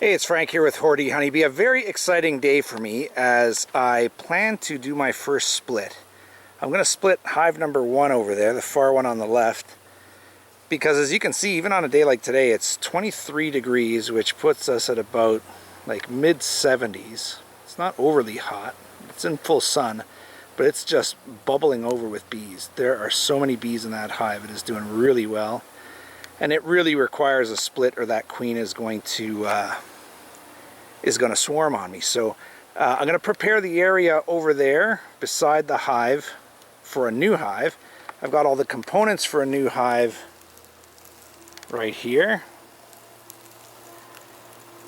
Hey, it's Frank here with Horty Honeybee. A very exciting day for me as I plan to do my first split. I'm going to split hive number 1 over there, the far one on the left, because as you can see, even on a day like today, it's 23 degrees, which puts us at about like mid-70s. It's not overly hot. It's in full sun, but it's just bubbling over with bees. There are so many bees in that hive. It is doing really well. And it really requires a split or that queen is going to swarm on me. So I'm going to prepare the area over there beside the hive for a new hive. I've got all the components for a new hive right here.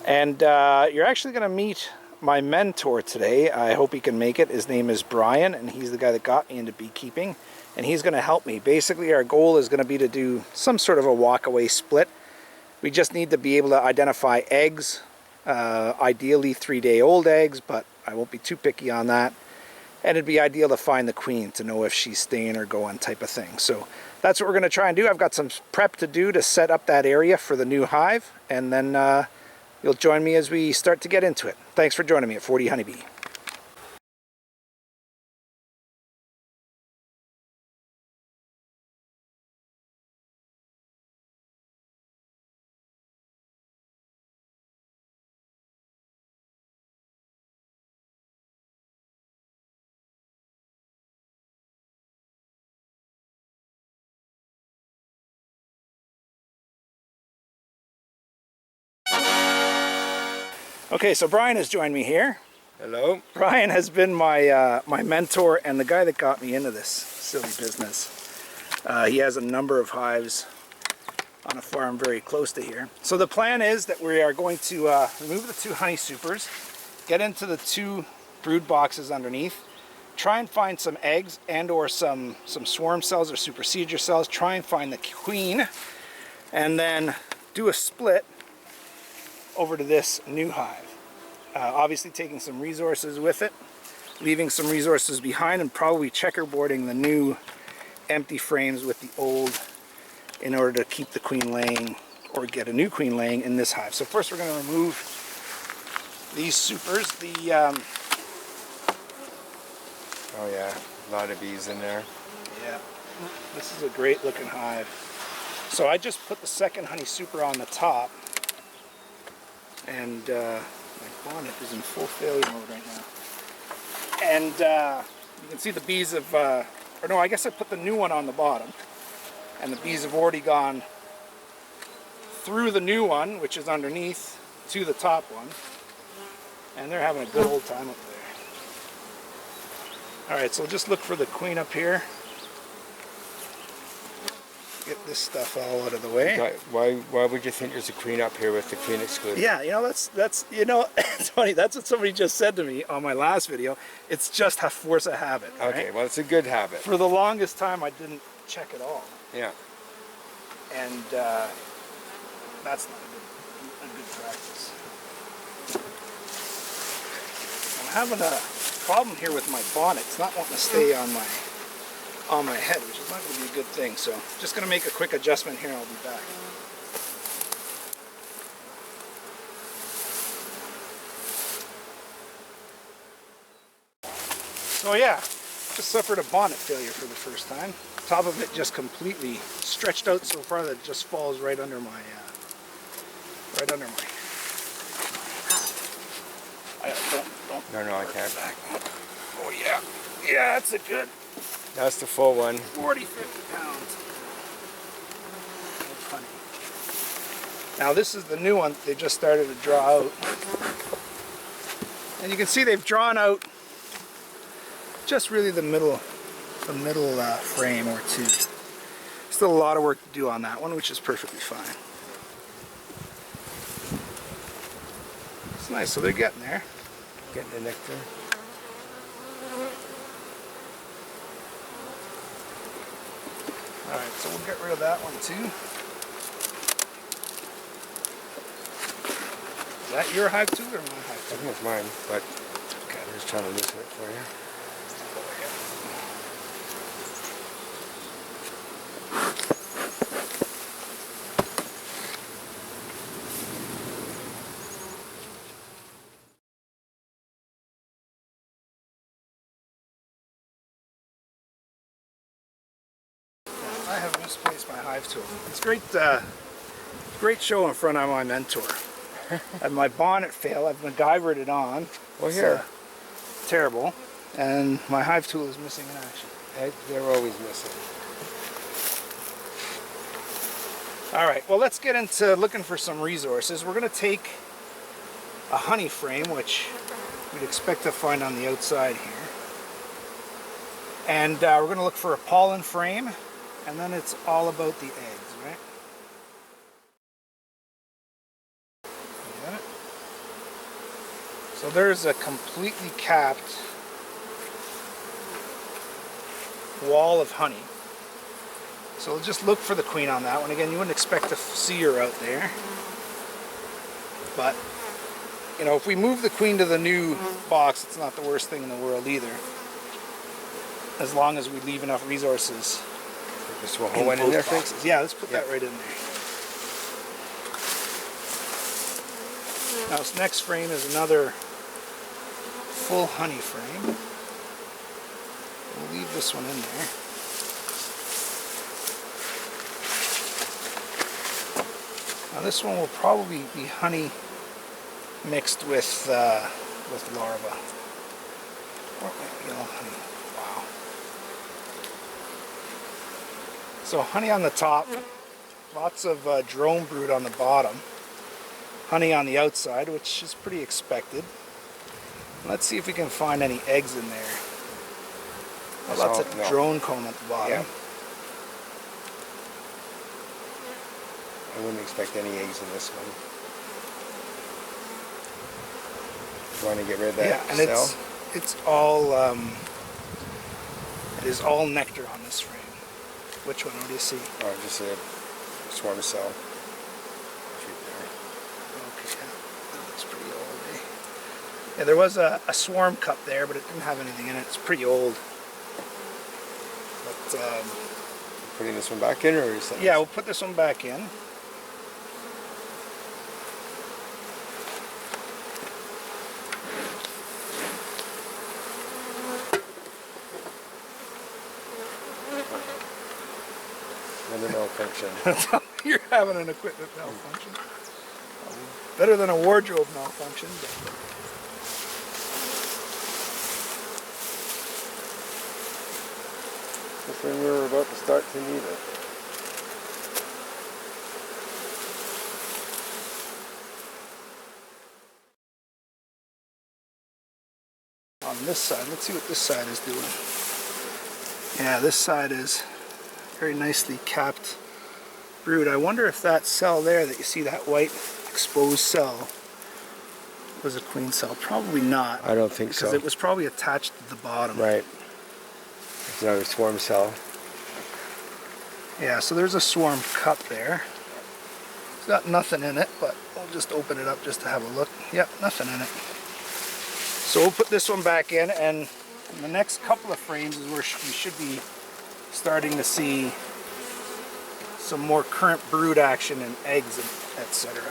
And you're actually going to meet my mentor today. I hope he can make it. His name is Brian, and he's the guy that got me into beekeeping. And he's going to help me. Basically, our goal is going to be to do some sort of a walk-away split. We just need to be able to identify eggs, ideally 3-day-old eggs, but I won't be too picky on that. And it'd be ideal to find the queen to know if she's staying or going type of thing. So that's what we're going to try and do. I've got some prep to do to set up that area for the new hive, and then you'll join me as we start to get into it. Thanks for joining me at 40 Honeybee. Okay, so Brian has joined me here. Hello. Brian has been my my mentor and the guy that got me into this silly business. He has a number of hives on a farm very close to here. So the plan is that we are going to remove the 2 honey supers, get into the 2 brood boxes underneath, try and find some eggs and or some swarm cells or supersedure cells, try and find the queen, and then do a split over to this new hive. Obviously taking some resources with it, leaving some resources behind, and probably checkerboarding the new empty frames with the old in order to keep the queen laying or get a new queen laying in this hive. So first we're going to remove these supers. Oh yeah, a lot of bees in there. Yeah, this is a great looking hive. So I just put the second honey super on the top, and my bonnet is in full failure mode right now. And you can see the bees have, or no, I guess I put the new one on the bottom, and the bees have already gone through the new one, which is underneath, to the top one, and they're having a good old time up there. Alright, so just look for the queen up here. Get this stuff all out of the way. Why would you think there's a queen up here with the queen excluded? Yeah, you know, that's you know, it's funny. That's what somebody just said to me on my last video. It's just a force of habit. Okay, right? well, it's a good habit. For the longest time, I didn't check at all. Yeah. And that's not a good practice. I'm having a problem here with my bonnet. It's not wanting to stay on my head, which is not going to be a good thing. So just going to make a quick adjustment here and I'll be back. So yeah, just suffered a bonnet failure for the first time. Top of it just completely stretched out so far that it just falls right under my don't. No, I can't. Back. Oh yeah, yeah, that's a good. That's the full one. 40, 50 pounds. That's funny. Now this is the new one they just started to draw out. And you can see they've drawn out just really the middle frame or 2. Still a lot of work to do on that one, which is perfectly fine. It's nice, so they're getting there. Getting the nectar. Alright, so we'll get rid of that one too. Is that your hive too or my hive too? I think it's mine, but okay, I'm just trying to loosen it for you. hive tool. It's great show in front of my mentor. And my bonnet failed. I've MacGyvered it on. Well, It's, here. terrible. And my hive tool is missing in action. They're always missing. All right, well, let's get into looking for some resources. We're going to take a honey frame, which we'd expect to find on the outside here. And we're going to look for a pollen frame, and then it's all about the eggs, right? Got it? So there's a completely capped wall of honey. So we'll just look for the queen on that one. Again, you wouldn't expect to see her out there. But, you know, if we move the queen to the new box, it's not the worst thing in the world either. As long as we leave enough resources. Just a whole one in there, boxes. Yeah, let's put that right in there. Now this next frame is another full honey frame. We'll leave this one in there. Now this one will probably be honey mixed with larva. Or yellow honey. Wow. So honey on the top, lots of drone brood on the bottom. Honey on the outside, which is pretty expected. Let's see if we can find any eggs in there. Lots of drone comb at the bottom. Yeah. I wouldn't expect any eggs in this one. You want to get rid of that Yeah, and cell? it's all it is all nectar on this frame. Which one? What do you see? Oh, just a swarm cell. Okay, that looks pretty old, eh? Yeah, there was a swarm cup there, but it didn't have anything in it. It's pretty old. But putting this one back in, or is that? yeah, we'll put this one back in. Another malfunction. You're having an equipment malfunction. Better than a wardrobe malfunction. Just when we were about to start to need it. On this side, let's see what this side is doing. Yeah, this side is very nicely capped brood. I wonder if that cell there that you see, that white exposed cell, was a queen cell. Probably not. I don't think so. Because it was probably attached to the bottom. Right. It's another swarm cell. Yeah, so there's a swarm cup there. It's got nothing in it, but we'll just open it up just to have a look. Yep, nothing in it. So we'll put this one back in, and in the next couple of frames is where we should be starting to see some more current brood action and eggs, etc.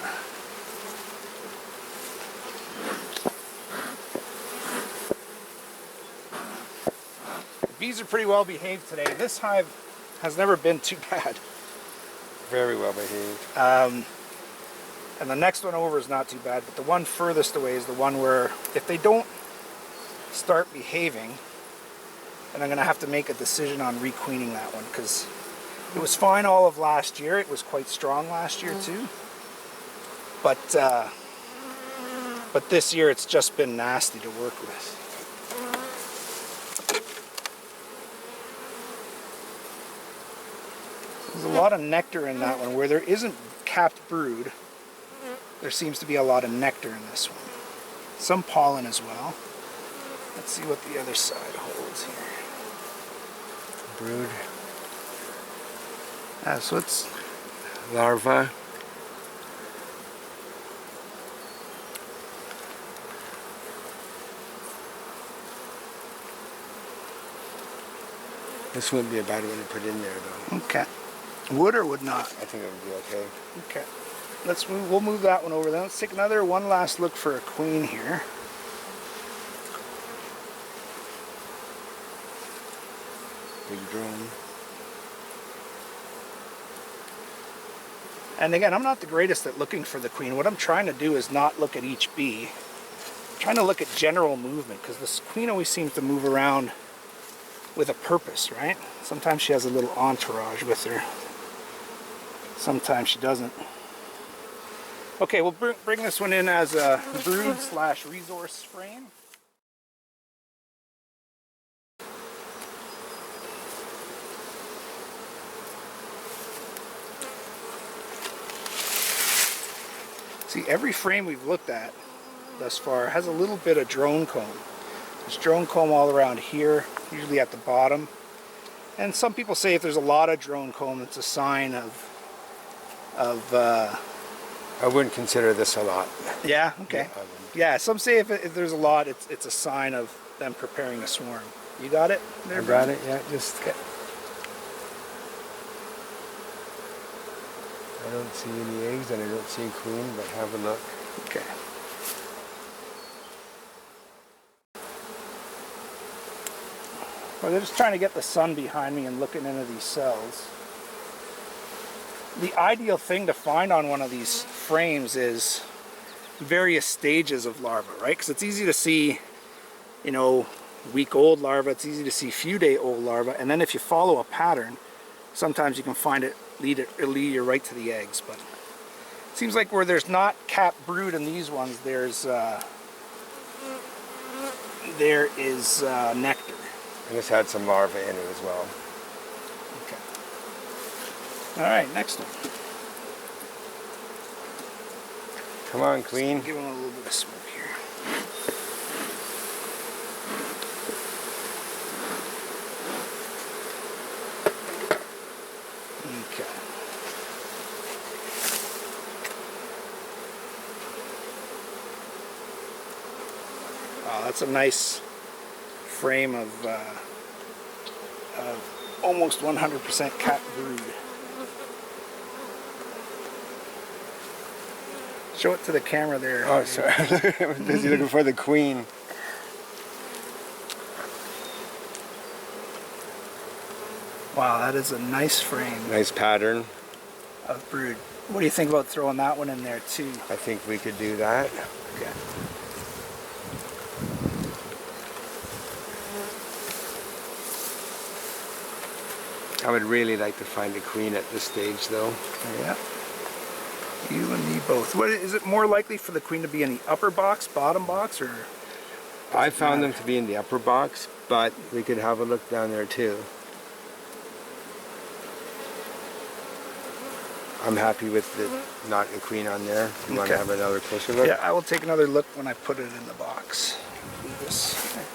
The bees are pretty well behaved today. This hive has never been too bad. Very well behaved. And the next one over is not too bad, but the one furthest away is the one where if they don't start behaving, then I'm going to have to make a decision on requeening that one, because it was fine all of last year. It was quite strong last year too. But this year it's just been nasty to work with. There's a lot of nectar in that one. Where there isn't capped brood, there seems to be a lot of nectar in this one. Some pollen as well. Let's see what the other side holds here. Brood. So it's Larva. This wouldn't be a bad one to put in there, though. okay. Would or would not? I think it would be okay. Okay. We'll move that one over then. Let's take one last look for a queen here. Big drone. And again, I'm not the greatest at looking for the queen. What I'm trying to do is not look at each bee. I'm trying to look at general movement, because this queen always seems to move around with a purpose, right? Sometimes she has a little entourage with her. Sometimes she doesn't. Okay, we'll bring this one in as a brood / resource frame. See, every frame we've looked at thus far has a little bit of drone comb. There's drone comb all around here, usually at the bottom. And some people say if there's a lot of drone comb, it's a sign of I wouldn't consider this a lot. yeah, okay. Yeah, some say if there's a lot, it's a sign of them preparing to swarm. You got it there, I Brian? got it, yeah, just... Okay. I don't see any eggs and I don't see a queen, but have a look. Okay. Well, they're just trying to get the sun behind me and looking into these cells. The ideal thing to find on one of these frames is various stages of larva, right? Because it's easy to see, you know, week-old larva. It's easy to see few-day-old larva. And then if you follow a pattern, sometimes you can find it, it'll lead you right to the eggs. But it seems like where there's not capped brood in these ones, there is nectar. And this had some larvae in it as well. Okay. All right, next one. Come on, queen. Give them a little bit of smoke here. Okay. Oh, that's a nice frame of almost 100% capped brood. Show it to the camera there. Oh, sorry. I was busy looking for the queen. Wow, that is a nice frame Nice pattern. of brood. What do you think about throwing that one in there too? I think we could do that. Okay. I would really like to find a queen at this stage, though. Yeah. You and me both. What is it more likely for the queen to be in the upper box, bottom box, or? I found them to be in the upper box, but we could have a look down there too. I'm happy with the not a queen on there. If you want to Okay. have another closer look? Yeah, I will take another look when I put it in the box. Do this. Okay.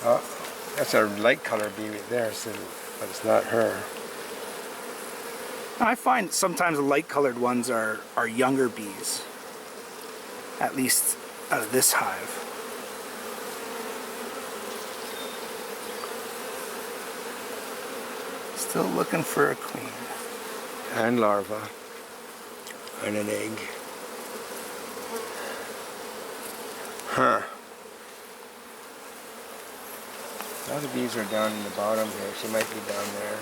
Oh, that's a light color bee right there, so, but it's not her. I find sometimes the light colored ones are younger bees. At least out of this hive. Still looking for a queen. And larva. And an egg. Huh. Now the bees are down in the bottom here. She might be down there.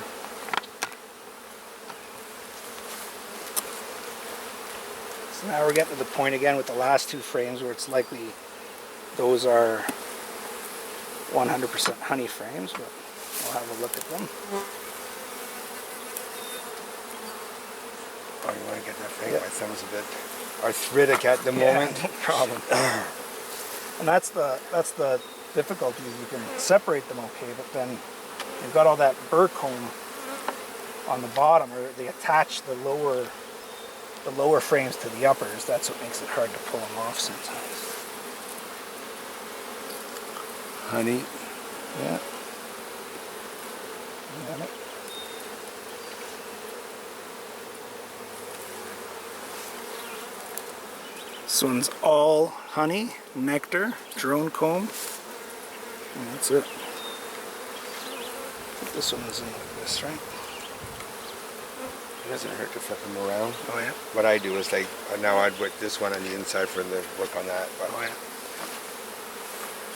So now we're getting to the point again with the last two frames where it's likely those are 100% honey frames, but we'll have a look at them. Oh, you want to get that thing? Yeah. My thumb's a bit arthritic at the Yeah, moment. no problem. And that's the difficulty, is you can separate them okay, but then you've got all that burr comb on the bottom, or they attach the lower frames to the uppers. That's what makes it hard to pull them off sometimes. Honey. Yeah. Got it. This one's all honey, nectar, drone comb, and that's it. This one is in like this, right? It doesn't hurt to flip them around. Oh yeah. What I do is like, now I'd put this one on the inside for the work on that. But Oh yeah.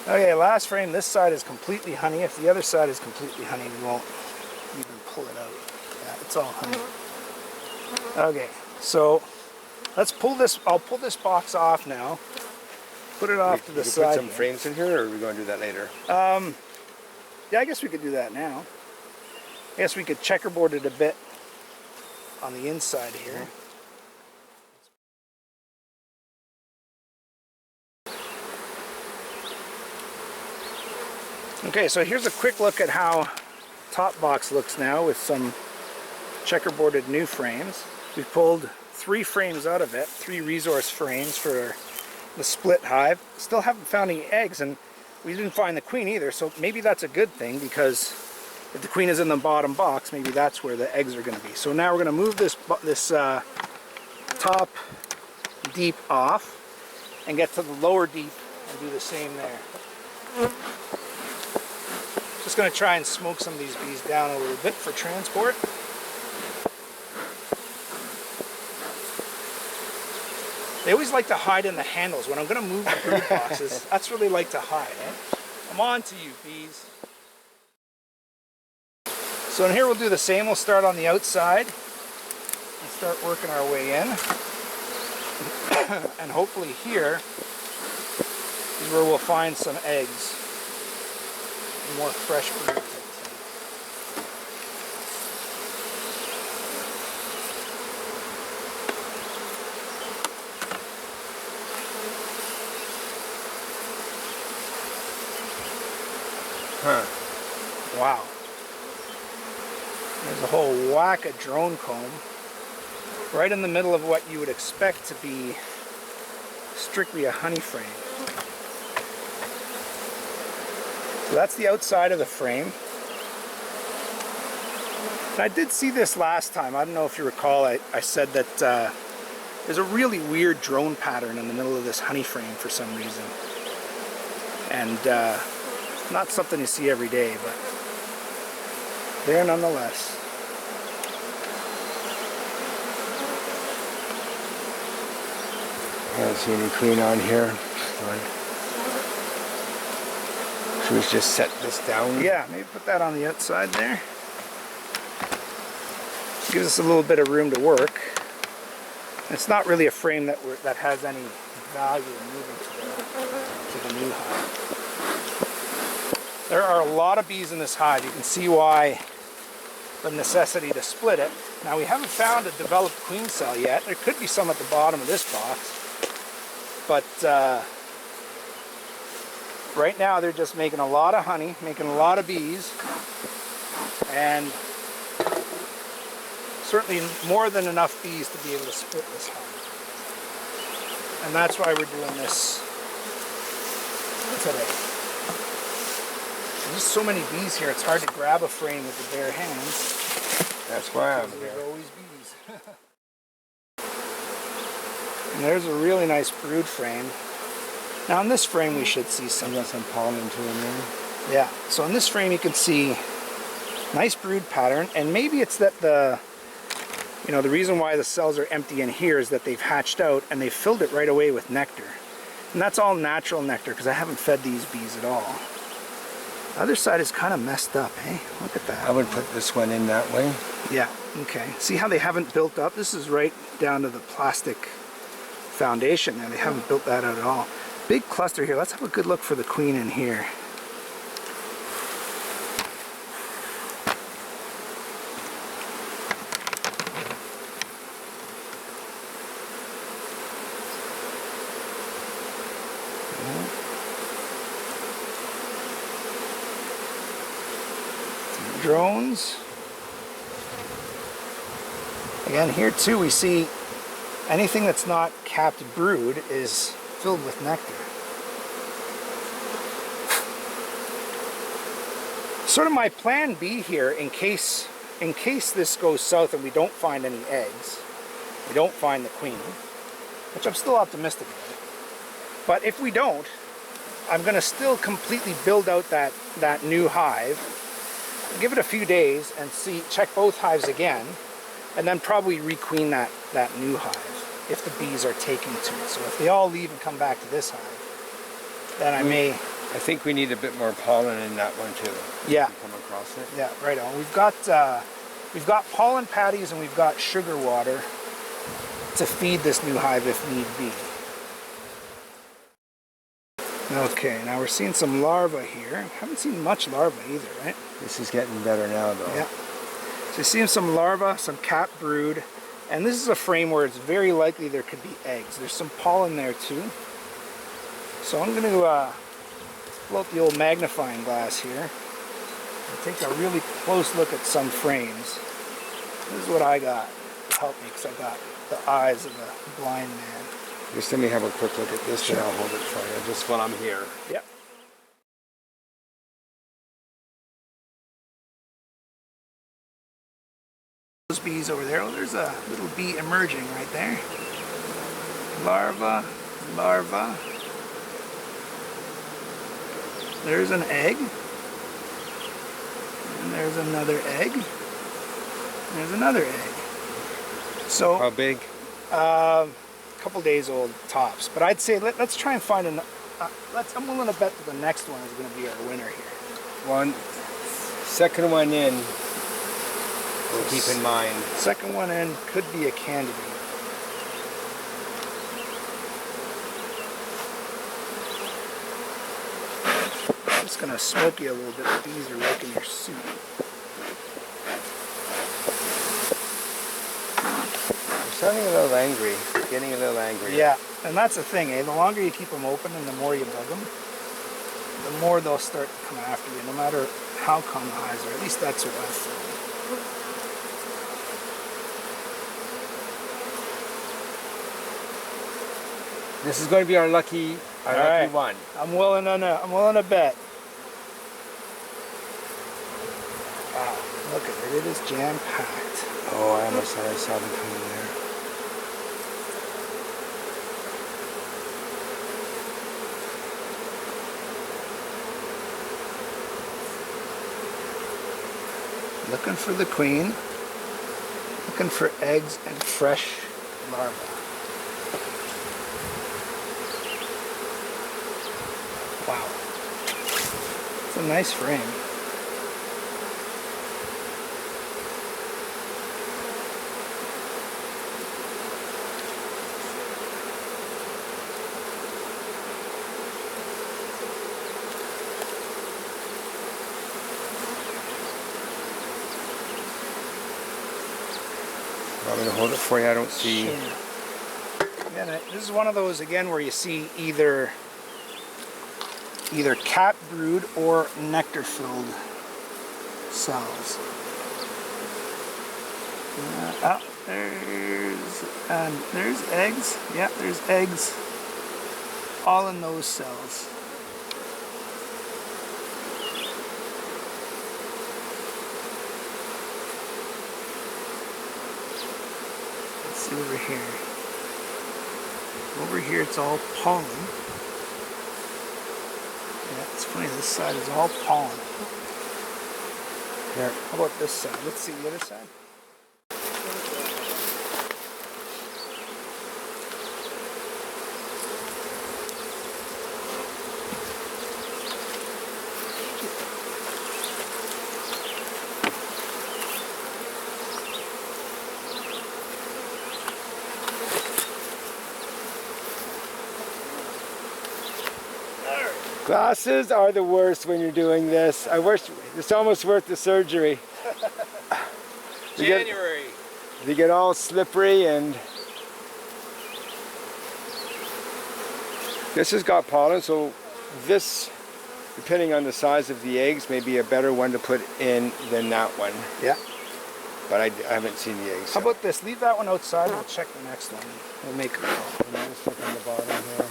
Okay, last frame. This side is completely honey. If the other side is completely honey, we won't even pull it out. Yeah, it's all honey. Okay, so let's pull this. I'll pull this box off now. Put it off to the side. Put some here. frames in here, or are we going to do that later? Yeah, I guess we could do that now. I guess we could checkerboard it a bit on the inside here. Okay, so here's a quick look at how top box looks now with some checkerboarded new frames. We've pulled 3 frames out of it, 3 resource frames for the split hive. Still haven't found any eggs, and we didn't find the queen either, so maybe that's a good thing, because if the queen is in the bottom box, maybe that's where the eggs are going to be. So now we're going to move this top deep off and get to the lower deep and do the same there. Just going to try and smoke some of these bees down a little bit for transport. They always like to hide in the handles. When I'm going to move the brood boxes, that's where they like to hide. Eh? I'm on to you, bees. So in here we'll do the same. We'll start on the outside and start working our way in. And hopefully here is where we'll find some eggs. More fresh brood. Huh. Wow. There's a whole whack of drone comb right in the middle of what you would expect to be strictly a honey frame. So that's the outside of the frame. And I did see this last time. I don't know if you recall, I said that there's a really weird drone pattern in the middle of this honey frame for some reason. And not something you see every day, but there nonetheless. I don't see any queen on here. Should we just set this down? Yeah, maybe put that on the outside there. Gives us a little bit of room to work. It's not really a frame that has any value in moving to the new hive. There are a lot of bees in this hive. You can see why the necessity to split it. Now we haven't found a developed queen cell yet. There could be some at the bottom of this box. But right now they're just making a lot of honey, making a lot of bees, and certainly more than enough bees to be able to split this hive. And that's why we're doing this today. There's just so many bees here, it's hard to grab a frame with the bare hands. That's why I'm here. There's always bees. And there's a really nice brood frame. Now in this frame we should see some. Got some pollen to in there. Yeah, so in this frame you can see nice brood pattern, and maybe it's that the reason why the cells are empty in here is that they've hatched out and they've filled it right away with nectar. And that's all natural nectar because I haven't fed these bees at all. The other side is kind of messed up, eh? Look at that. I would put this one in that way. Yeah, okay. See how they haven't built up? This is right down to the plastic foundation there. They haven't built that out at all. Big cluster here. Let's have a good look for the queen in here. Drones. Again, here too we see anything that's not capped brood is filled with nectar. Sort of my plan B here, in case this goes south and we don't find any eggs, we don't find the queen, which I'm still optimistic about. But if we don't, I'm going to still completely build out that new hive. Give it a few days and check both hives again, and then probably requeen that new hive if the bees are taking to it. So if they all leave and come back to this hive, then I may I think we need a bit more pollen in that one too. Yeah. If you come across it. Yeah, right on. We've got pollen patties and we've got sugar water to feed this new hive if need be. Okay, now we're seeing some larvae here. Haven't seen much larvae either, right? This is getting better now though. Yeah. So you're seeing some larvae, some cap brood, and this is a frame where it's very likely there could be eggs. There's some pollen there too. So I'm going to pull out the old magnifying glass here and take a really close look at some frames. This is what I got to help me because I got the eyes of a blind man. Just let me have a quick look at this, Sure. and I'll hold it for you just while I'm here. Yep. Those bees over there. Oh, there's a little bee emerging right there. Larva, larva. There's an egg. And there's another egg. There's another egg. So, How big? couple days old tops, but I'd say let's try and find an. I'm willing to bet that the next one is going to be our winner here. Second one in. We'll keep in mind. Second one in could be a candidate. I'm just going to smoke you a little bit. The bees are liking your soup. Sounding a little angry, getting a little angry. Yeah, and that's the thing, eh? The longer you keep them open and the more you bug them, the more they'll start to come after you, no matter how calm the hives are. At least that's what I feel. This is going to be our lucky one. I'm willing to bet. Wow, look at it. It is jam-packed. Oh, I almost thought I saw them coming there. Looking for the queen. Looking for eggs and fresh larvae. Wow. It's a nice frame. I'm going to hold it for you. I don't see. Sure. Yeah, this is one of those again where you see either cap brood or nectar filled cells. There's eggs. Yeah, there's eggs all in those cells. Over here. Over here it's all pollen. Yeah, it's funny, this side is all pollen. Here. How about this side? Let's see the other side. Glasses are the worst when you're doing this. I wish it's almost worth the surgery. January. They get all slippery, and this has got pollen, so this, depending on the size of the eggs, may be a better one to put in than that one. Yeah. But I haven't seen the eggs. How about this? Leave that one outside. We'll check the next one. We'll make a call. And I'll just look on the bottom here.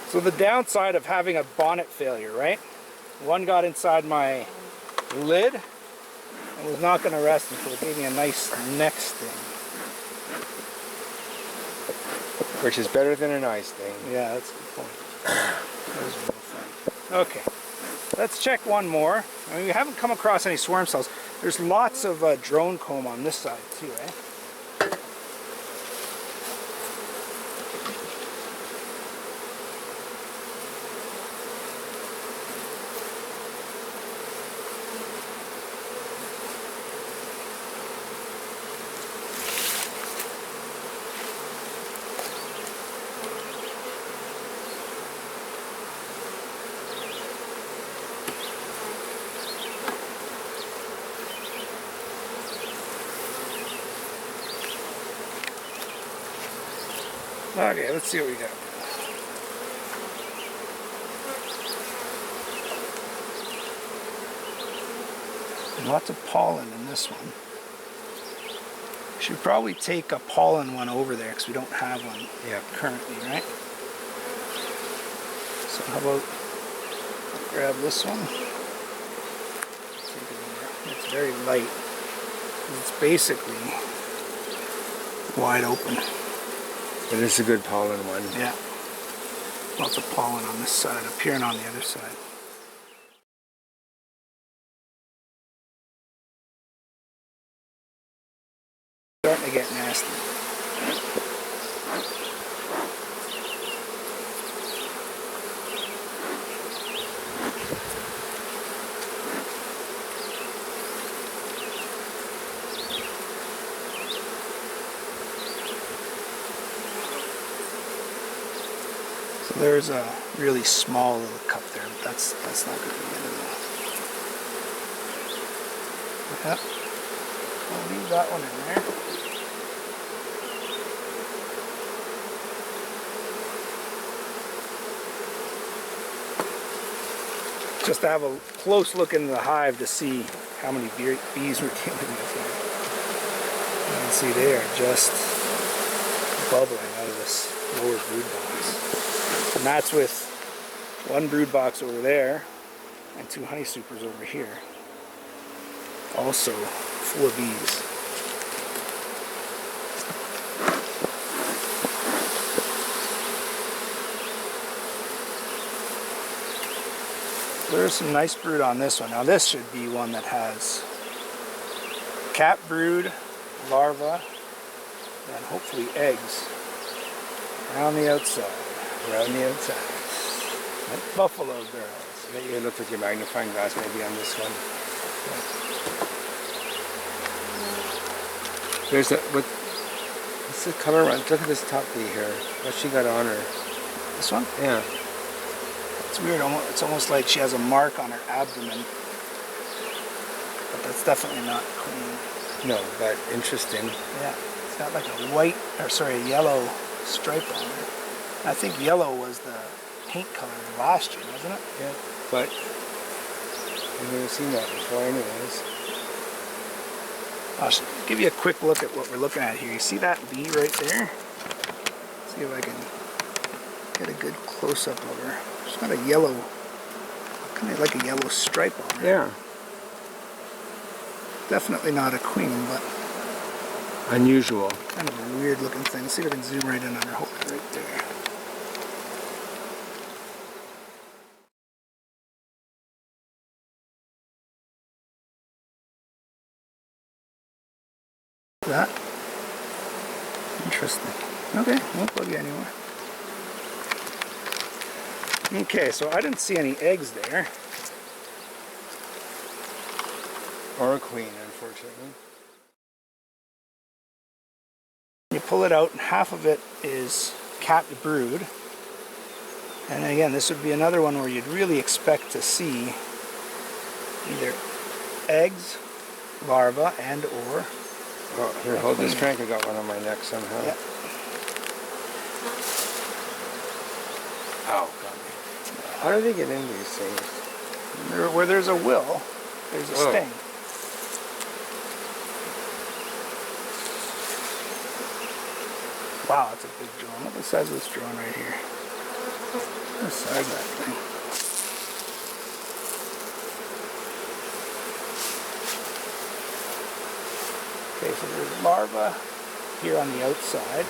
So the downside of having a bonnet failure, right? One got inside my lid and was not going to rest until it gave me a nice neck sting. Which is better than an eye sting. Yeah, that's a good point. That was real fun. Okay, let's check one more. I mean, we haven't come across any swarm cells. There's lots of drone comb on this side too, eh? Okay, let's see what we got. Lots of pollen in this one. Should probably take a pollen one over there because we don't have one currently, right? So how about I'll grab this one? It's very light. It's basically wide open. But it's a good pollen one. Yeah. Lots of pollen on this side, up here and on the other side. Starting to get nasty. So there's a really small little cup there, but that's not going to be it at all. Yep. I'll leave that one in there. Just to have a close look into the hive to see how many bees we're dealing with here. You can see they are just bubbling out of this lower brood box. And that's with one brood box over there and 2 honey supers over here. Also full of bees. There's some nice brood on this one. Now this should be one that has cap brood, larva, and hopefully eggs around the outside. Around the outside. Like buffalo girls. I bet you look with your magnifying glass maybe on this one. There's a, what's the color on? Look at this top bee here. What she got on her? This one? Yeah. It's weird. It's almost like she has a mark on her abdomen. But that's definitely not queen. No, but interesting. Yeah. It's got like a yellow stripe on her. I think yellow was the paint color last year, wasn't it? Yeah. But I've never seen that before anyways. I'll give you a quick look at what we're looking at here. You see that bee right there? See if I can get a good close-up of her. She's got a yellow, kind of like a yellow stripe on her. Yeah. Definitely not a queen, but unusual. Kind of a weird looking thing. Let's see if I can zoom right in on her. Hold it right there. That interesting. Okay, won't bug you anymore. Okay, so I didn't see any eggs there. Or a queen, unfortunately. You pull it out, and half of it is capped brood. And again, this would be another one where you'd really expect to see either eggs, larvae, and or. Oh, here, hold this crank. I got one on my neck somehow. Yeah. Ow, got me. How do they get into these things? Where there's a will, there's a sting. Wow, that's a big drone. Look at the size of this drone right here. Look at the size of that thing. Okay, so there's larvae here on the outside.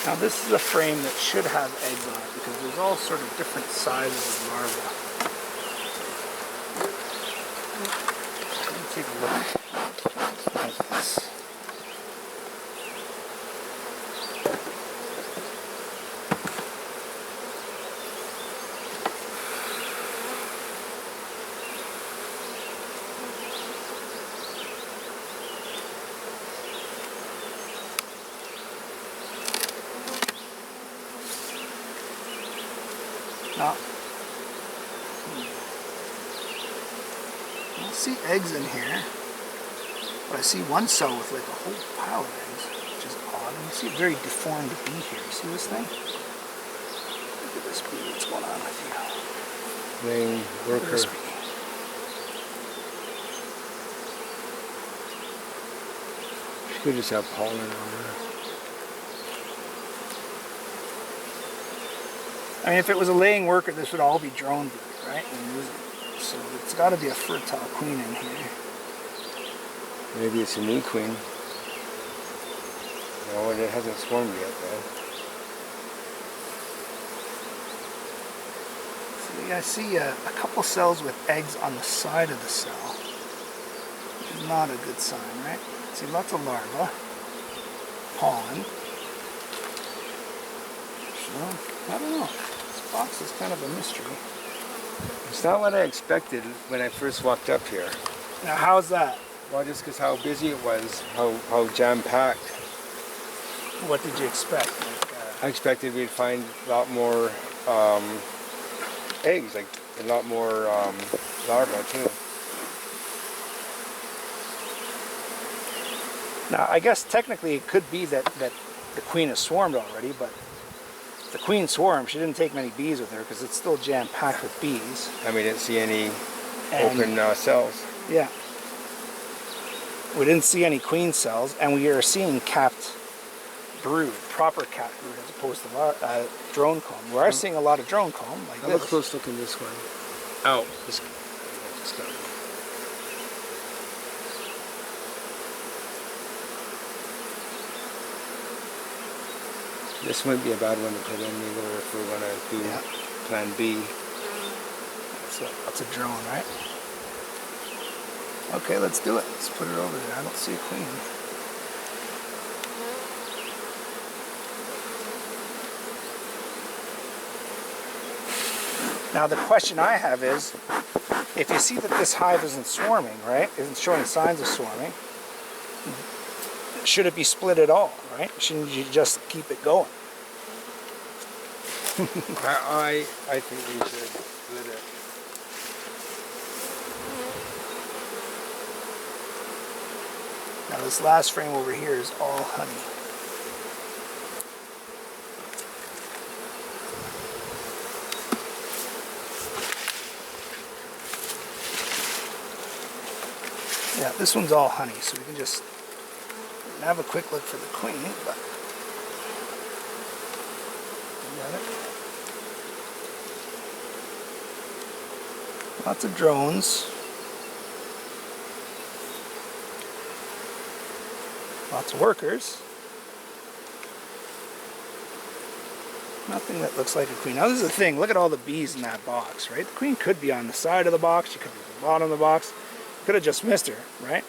Now this is a frame that should have eggs on it because there's all sort of different sizes of larvae. Let me take a look at this. Now, I don't see eggs in here, but I see one cell with like a whole pile of eggs, which is odd. And you see a very deformed bee here. You see this thing? Look at this bee. What's going on with you? Main Look at this worker. bee. She could just have pollen on her. I mean, if it was a laying worker, this would all be drone brood, right? So it's got to be a fertile queen in here. Maybe it's a new queen. No, it hasn't swarmed yet, though. See, I see a couple cells with eggs on the side of the cell. Which is not a good sign, right? See, lots of larvae, pollen. So, I don't know. This box is kind of a mystery. It's not what I expected when I first walked up here. Now, how's that? Well, just because how busy it was, how jam-packed. What did you expect? I expected we'd find a lot more eggs, like a lot more larvae too. Now, I guess technically it could be that the queen has swarmed already, but if the queen swarmed, she didn't take many bees with her because it's still jam-packed with bees. And we didn't see any And- open cells. Yeah. We didn't see any queen cells, and we are seeing capped brood, proper capped brood, as opposed to drone comb. We are seeing a lot of drone comb, like Have a this. close look in this one. Oh, this. This might be a bad one to put in either if we're going to do Yeah. plan B. That's a drone, right? Okay, let's do it. Let's put it over there. I don't see a queen. Now the question I have is, if you see that this hive isn't swarming, right? Isn't showing signs of swarming, should it be split at all, right? Shouldn't you just keep it going? I think we should split it. Now this last frame over here is all honey. Yeah, this one's all honey, so we can just have a quick look for the queen, but you got it. Lots of drones. Lots of workers. Nothing that looks like a queen. Now this is the thing, look at all the bees in that box, right? The queen could be on the side of the box, she could be at the bottom of the box. Could have just missed her, right?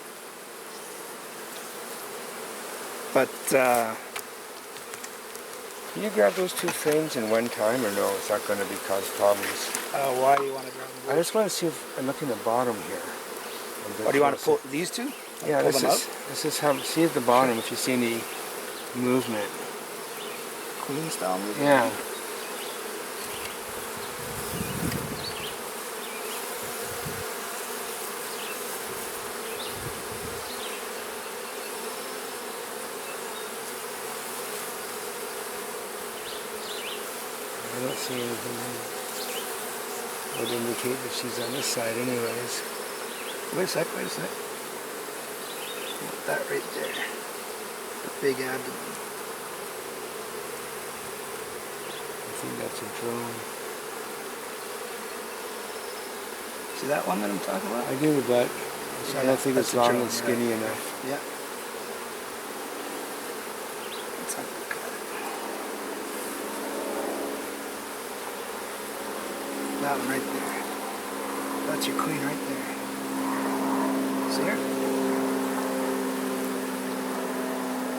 But, Can you grab those two frames in one time or no? Is that going to cause problems? why do you want to grab them? I just want to see if I'm looking at the bottom here. Or do you want to pull these two? Yeah, pull this them is, this is how, see at the bottom if you see any movement. Queen style movement? Yeah. I don't see anything that would indicate that she's on this side anyways. Wait a sec, wait a sec. That right there. The big abdomen. I think that's a drone. See that one that I'm talking about? I do, but I don't think that's it's a long drone, and skinny right. enough. Yeah. Let's have a look at it. that one right there. That's your queen right there. See her?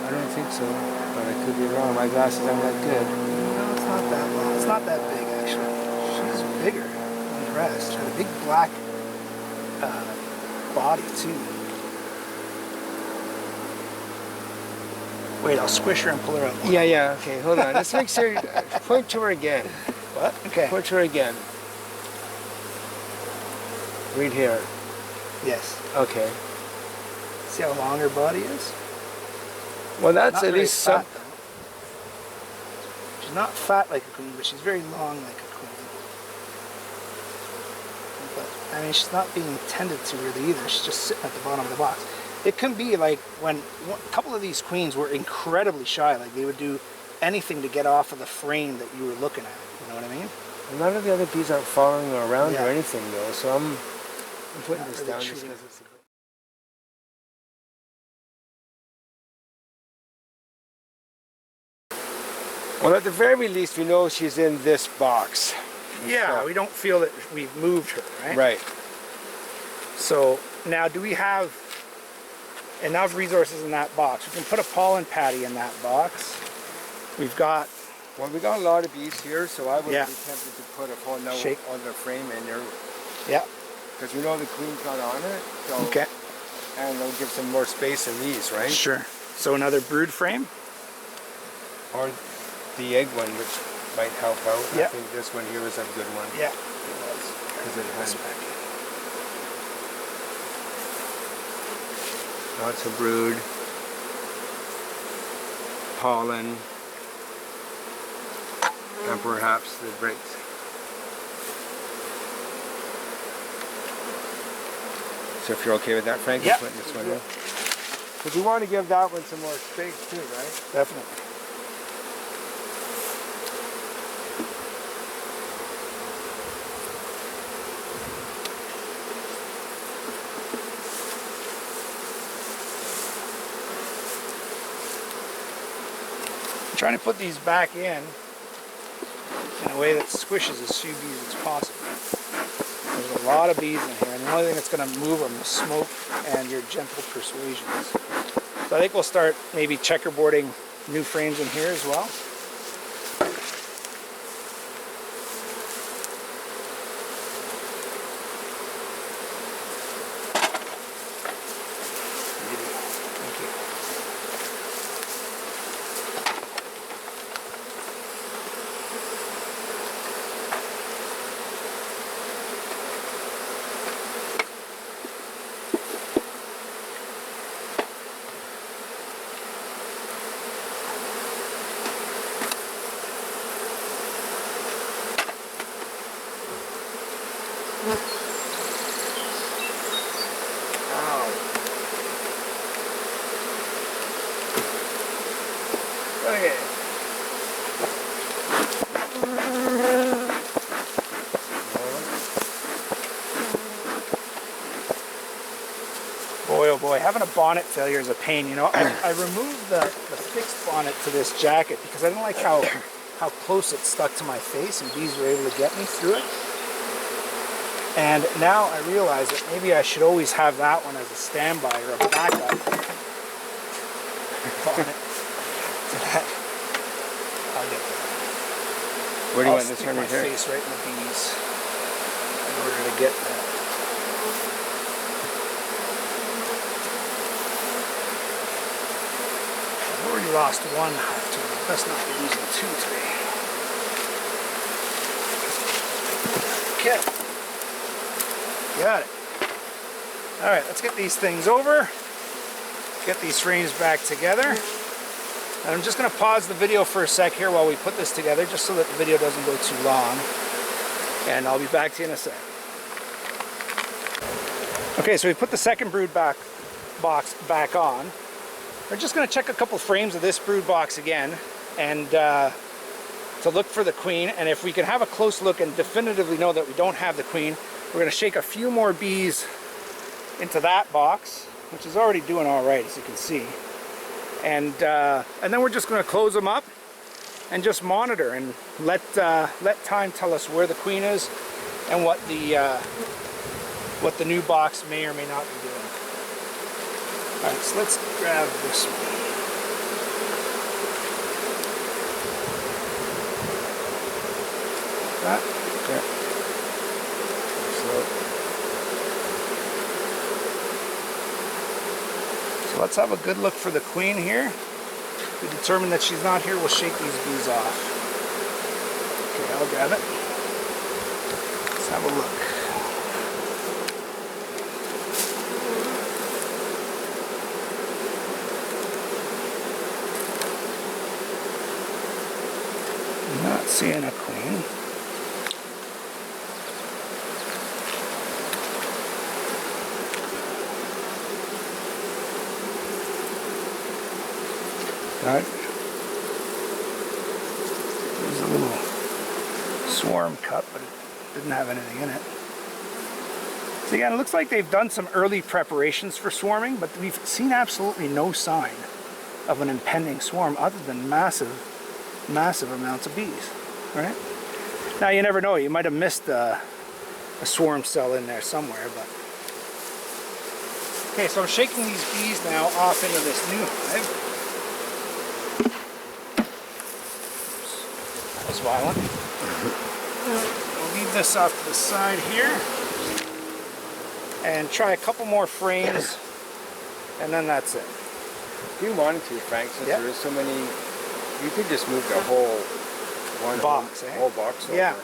I don't think so, but I could be wrong. My glasses aren't that good. No, it's not that long. It's not that big, actually. She's bigger than the rest. She has a big black body, too. Wait, I'll squish her and pull her up. Yeah, okay, hold on. Let's make sure, point to her again. What? Okay. Point to her again. Right here. Yes. Okay. See how long her body is? Well, that's Not at very least some... fat, though. She's not fat like a queen, but she's very long like a queen. But, I mean, she's not being tended to really either. She's just sitting at the bottom of the box. It can be like when a couple of these queens were incredibly shy, like they would do anything to get off of the frame that you were looking at. You know what I mean? None of the other bees aren't following her around Yeah. or anything, though, so I'm putting this really down just treating because her. it's a bit... Well, at the very least, we know she's in this box. Yeah, So- we don't feel that we've moved her, right? Right. So now, do we have enough resources in that box? We can put a pollen patty in that box. We've got, Well, we got a lot of bees here, so I would Yeah. be tempted to put a whole no Shake. other frame in there, yeah, because we know the queen's not on it. So, okay, and it'll give some more space in these, right? sure. So another brood frame. Or the egg one, which might help out. Yeah. I think this one here is a good one. Yeah. Because it has This back in. lots of brood, pollen, and perhaps the bricks. So if you're okay with that, Frank, Yeah. we're putting this one in. Because we want to give that one some more space too, right? Definitely. I'm trying to put these back in a way that squishes as few bees as possible. There's a lot of bees in here, and the only thing that's going to move them is smoke and your gentle persuasions. So I think we'll start maybe checkerboarding new frames in here as well. Thank you. Okay. Boy, oh boy, having a bonnet failure is a pain. You know, I removed the fixed bonnet to this jacket because I didn't like how close it stuck to my face, and bees were able to get me through it. And now I realize that maybe I should always have that one as a standby or a backup bonnet. So that I'll get that. Where do you I'll want this stick one my right here? face right in the bees in order to get that. I've already lost one hive to them. Best not be losing two today. Okay. Got it. Alright, let's get these things over. Get these frames back together. And I'm just going to pause the video for a sec here while we put this together, just so that the video doesn't go too long. And I'll be back to you in a sec. Okay, so we put the second brood box back on. We're just going to check a couple frames of this brood box again, and to look for the queen. And if we can have a close look and definitively know that we don't have the queen, we're going to shake a few more bees into that box, which is already doing all right, as you can see. And then we're just going to close them up and just monitor and let time tell us where the queen is and what the new box may or may not be doing. All right, so let's grab this one. That? Okay. So let's have a good look for the queen here. If we determine that she's not here, we'll shake these bees off. Okay, I'll grab it. Let's have a look. Not seeing a queen. Right. There's a little swarm cup, but it didn't have anything in it. So again, it looks like they've done some early preparations for swarming, but we've seen absolutely no sign of an impending swarm other than massive amounts of bees, right? Now you never know, you might have missed a swarm cell in there somewhere, but... Okay, so I'm shaking these bees now off into this new hive. That was violent. We'll leave this off to the side here and try a couple more frames, and then that's it. If you wanted to, Frank, since there is so many, you could just move the whole box, whole box over. Yeah,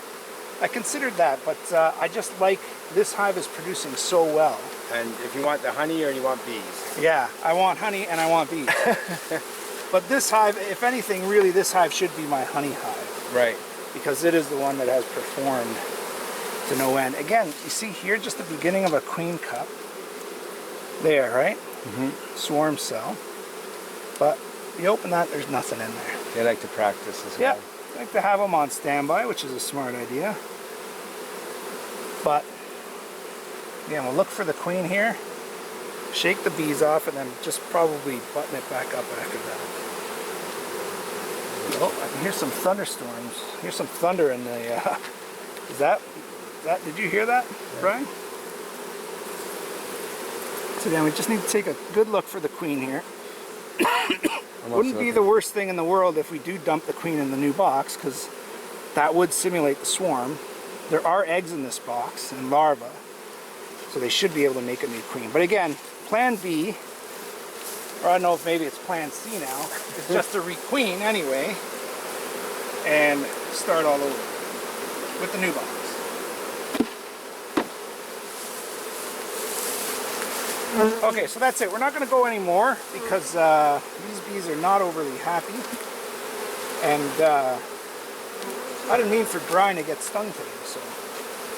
I considered that, but I just like this hive is producing so well. And if you want the honey or you want bees? Yeah, I want honey and I want bees. But this hive, if anything, really this hive should be my honey hive. Right. Because it is the one that has performed to no end. Again, you see here just the beginning of a queen cup. There, right? Mm-hmm. Swarm cell. But you open that, there's nothing in there. They like to practice as well. Yeah, I like to have them on standby, which is a smart idea. But, again, we'll look for the queen here, shake the bees off, and then just probably button it back up after that. Oh, I can hear some thunderstorms. Hear some thunder in the, did you hear that, Brian? So again, we just need to take a good look for the queen here. Wouldn't be the worst thing in the world if we do dump the queen in the new box, because that would simulate the swarm. There are eggs in this box and larvae, so they should be able to make a new queen. But again, plan B, or I don't know if maybe it's plan C now, is just to requeen anyway and start all over with the new box. Okay, so that's it. We're not going to go anymore because these bees are not overly happy. And I didn't mean for Brian to get stung today, so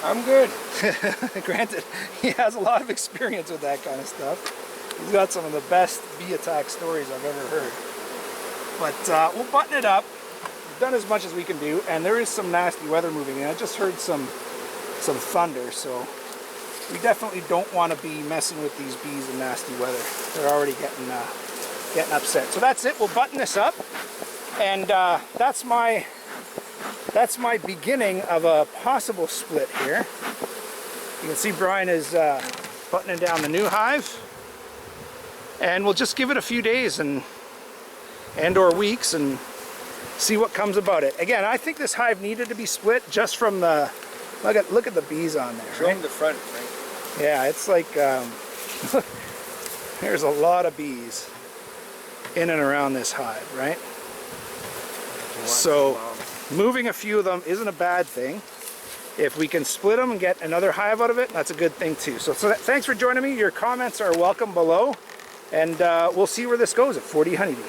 I'm good. Granted, he has a lot of experience with that kind of stuff. He's got some of the best bee attack stories I've ever heard. But we'll button it up. We've done as much as we can do, and there is some nasty weather moving in. I just heard some thunder, so we definitely don't want to be messing with these bees in nasty weather. They're already getting upset. So that's it. We'll button this up, and that's my beginning of a possible split here. You can see Brian is buttoning down the new hive, and we'll just give it a few days and or weeks and see what comes about it. Again, I think this hive needed to be split just from the look at the bees on there. Show them the front, Frank. Yeah, it's like there's a lot of bees in and around this hive, right? So moving a few of them isn't a bad thing. If we can split them and get another hive out of it, that's a good thing too. So thanks for joining me. Your comments are welcome below, and we'll see where this goes at 40 Honeybee.